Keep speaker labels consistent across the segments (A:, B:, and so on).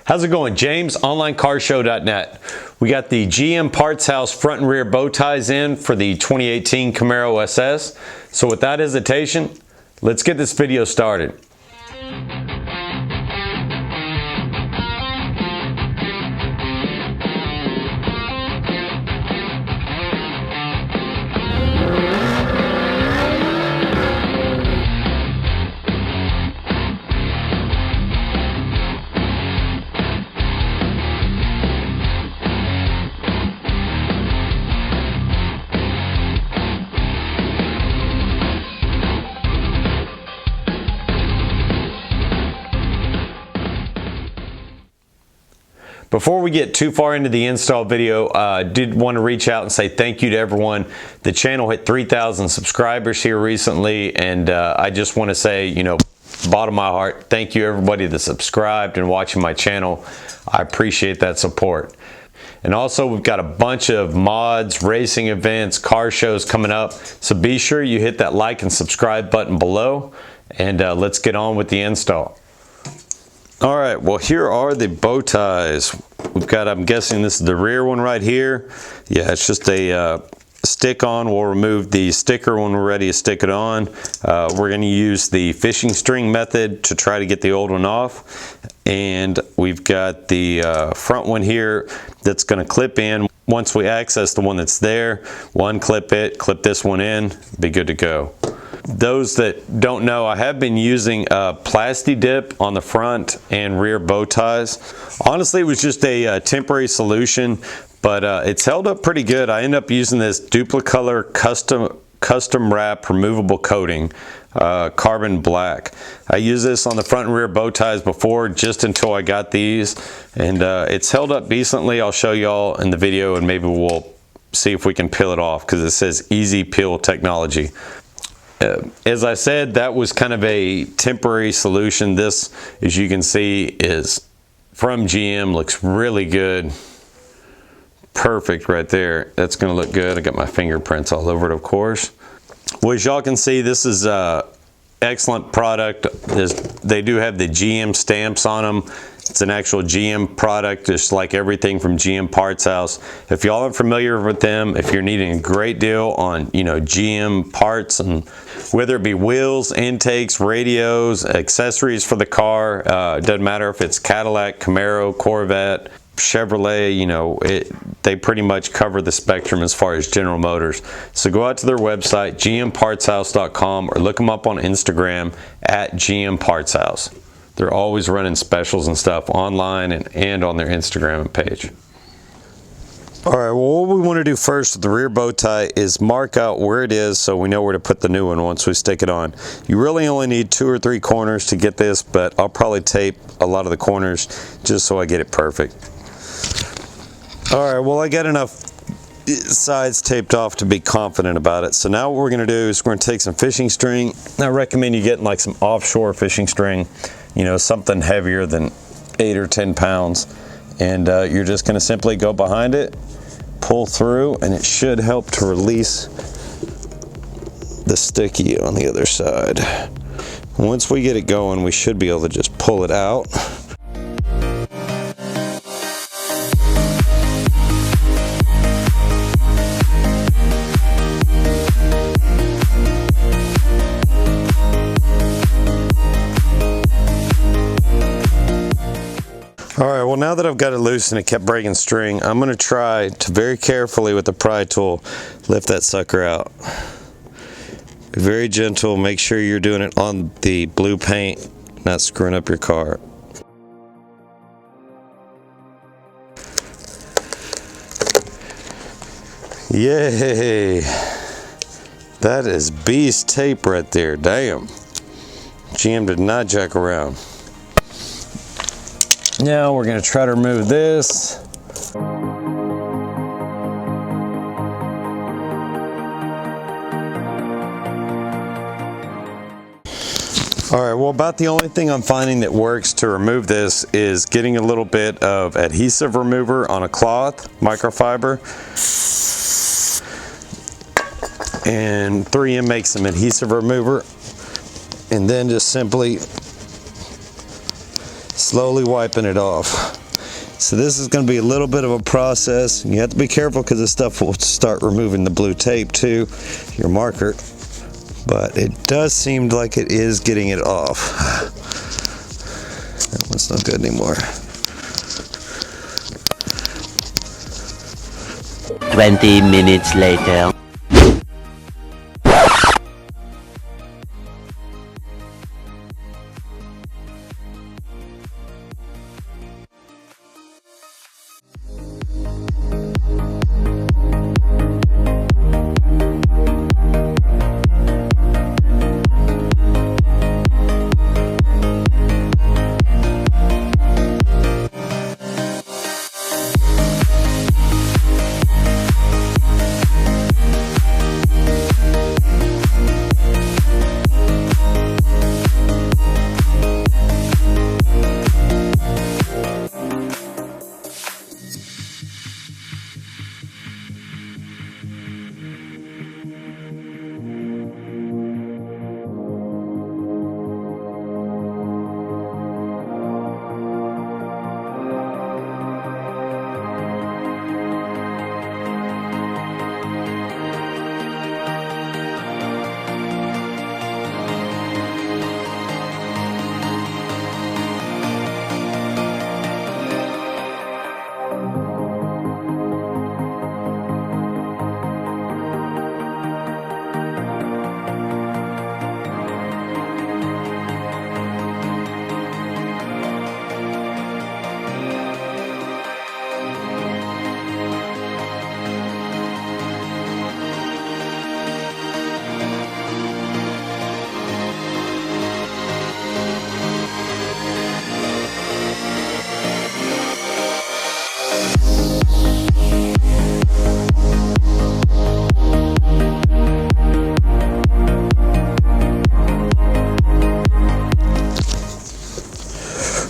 A: How's it going? James, OnlineCarShow.net. We got the GMPartsHouse front and rear bow ties in for the 2018 Camaro SS. So without hesitation, let's get this video started. Before we get too far into the install video, I did want to reach out and say thank you to everyone. The channel hit 3,000 subscribers here recently, and I just want to say, you know, bottom of my heart, thank you everybody that subscribed and watching my channel. I appreciate that support. And also, we've got a bunch of mods, racing events, car shows coming up, so be sure you hit that like and subscribe button below, and let's get on with the install. All right, well, here are the bow ties. We've got, I'm guessing this is the rear one right here. Yeah, it's just a stick-on. We'll remove the sticker when we're ready to stick it on. We're going to use the fishing string method to try to get the old one off. And we've got the front one here that's going to clip in. Once we access the one that's there, unclip it, clip this one in, be good to go. Those that don't know, I have been using Plasti Dip on the front and rear bow ties. Honestly, it was just a temporary solution, but it's held up pretty good. I ended up using this Duplicolor custom wrap removable coating, carbon black. I used this on the front and rear bow ties before, just until I got these, and it's held up decently. I'll show y'all in the video, and maybe we'll see if we can peel it off, because it says easy peel technology. As I said, that was kind of a temporary solution. This, as you can see, is from GM, looks really good. Perfect right there. That's going to look good. I got my fingerprints all over it, of course. Well, as y'all can see, this is an excellent product. They do have the GM stamps on them. It's an actual GM product, just like everything from GMPartsHouse. If y'all aren't familiar with them, if you're needing a great deal on, you know, GM parts, and whether it be wheels, intakes, radios, accessories for the car, it doesn't matter if it's Cadillac, Camaro, Corvette, Chevrolet, you know, they pretty much cover the spectrum as far as General Motors. So go out to their website, GMPartsHouse.com, or look them up on Instagram at GMPartsHouse. They're always running specials and stuff online and on their Instagram page. All right, well, what we want to do first with the rear bow tie is mark out where it is so we know where to put the new one once we stick it on. You really only need 2 or 3 corners to get this, but I'll probably tape a lot of the corners just so I get it perfect. All right, well, I got enough sides taped off to be confident about it. So now what we're going to do is we're going to take some fishing string. I recommend you getting like some offshore fishing string, you know, something heavier than 8 or 10 pounds. And you're just going to simply go behind it, pull through, and it should help to release the sticky on the other side. Once we get it going, we should be able to just pull it out. All right, well, now that I've got it loose and it kept breaking string, I'm going to try to very carefully with the pry tool lift that sucker out. Be very gentle. Make sure you're doing it on the blue paint, not screwing up your car. Yay! That is beast tape right there. Damn. GM did not jack around. Now we're going to try to remove this. All right, well, about the only thing I'm finding that works to remove this is getting a little bit of adhesive remover on a cloth, microfiber. And 3M makes some adhesive remover. And then just simply
B: slowly wiping it off. So this is going to be a little bit of a process. You have to be careful because this stuff will start removing the blue tape too, your marker. But it does seem like it is getting it off. That one's not good anymore.
C: 20 minutes later.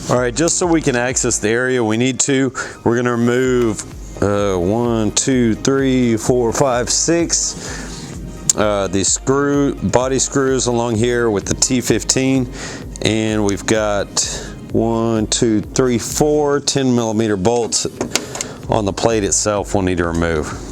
B: All right, just so we can access the area we need to, we're going to remove 1, 2, 3, 4, 5, 6 the body screws along here with the T15, and we've got 1, 2, 3, 4 10mm bolts on the plate itself we'll need to remove.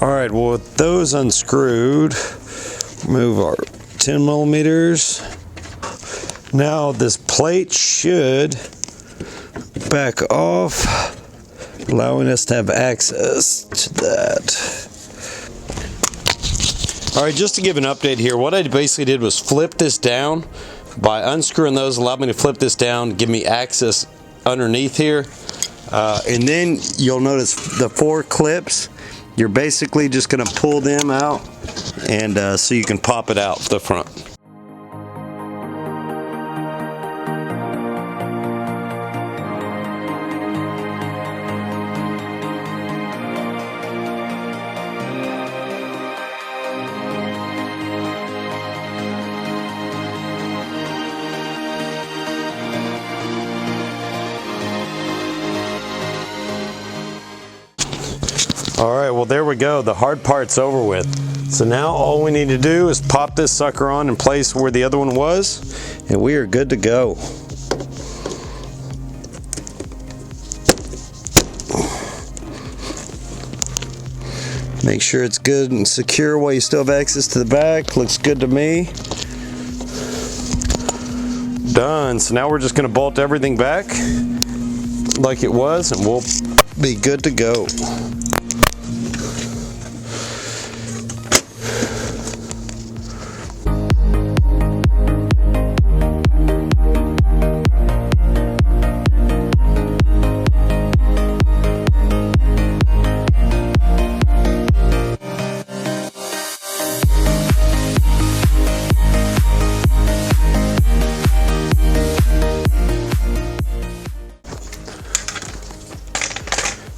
B: All right, well, with those unscrewed, move our 10mm. Now this plate should back off, allowing us to have access to that. All right, just to give an update here, what I basically did was flip this down. By unscrewing those, allowed me to flip this down, give me access underneath here. And then you'll notice the 4 clips. You're basically just going to pull them out, and so you can pop it out the front. All right, well, there we go. The hard part's over with. So now all we need to do is pop this sucker on in place where the other one was, and we are good to go. Make sure it's good and secure while you still have access to the back. Looks good to me. Done. So now we're just going to bolt everything back like it was, and we'll be good to go.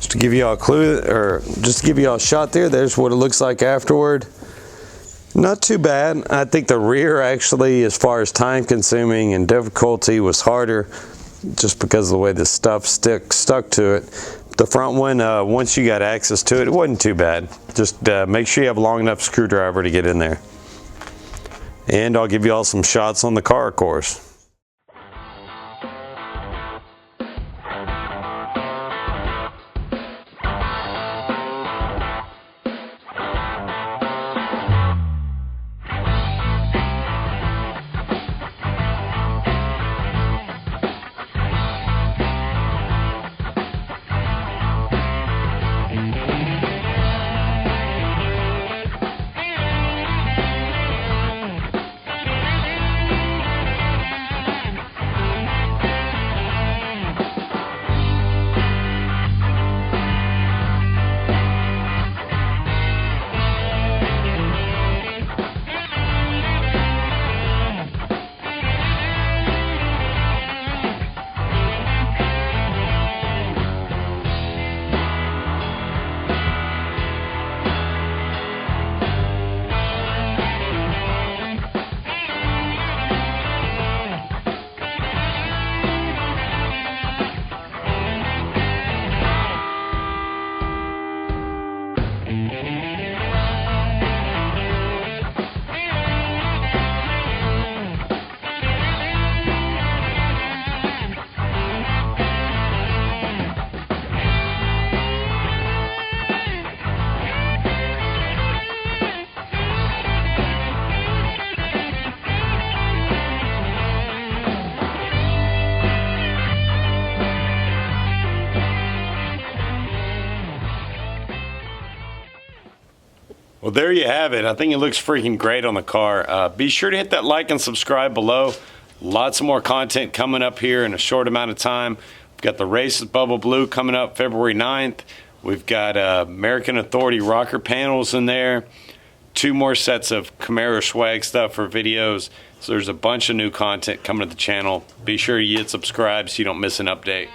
B: To give y'all a clue, or just to give y'all a shot there, there's what it looks like afterward. Not too bad. I think the rear actually, as far as time consuming and difficulty, was harder just because of the way the stuff stuck to it. The front one, once you got access to it, it wasn't too bad. Just make sure you have a long enough screwdriver to get in there. And I'll give you all some shots on the car, of course. Well, there you have it. I think it looks freaking great on the car. Be sure to hit that like and subscribe below. Lots of more content coming up here in a short amount of time. We've got the race with Bubba Blue coming up February 9th. We've got American Authority rocker panels in there. 2 more sets of Camaro swag stuff for videos. So there's a bunch of new content coming to the channel. Be sure you hit subscribe so you don't miss an update.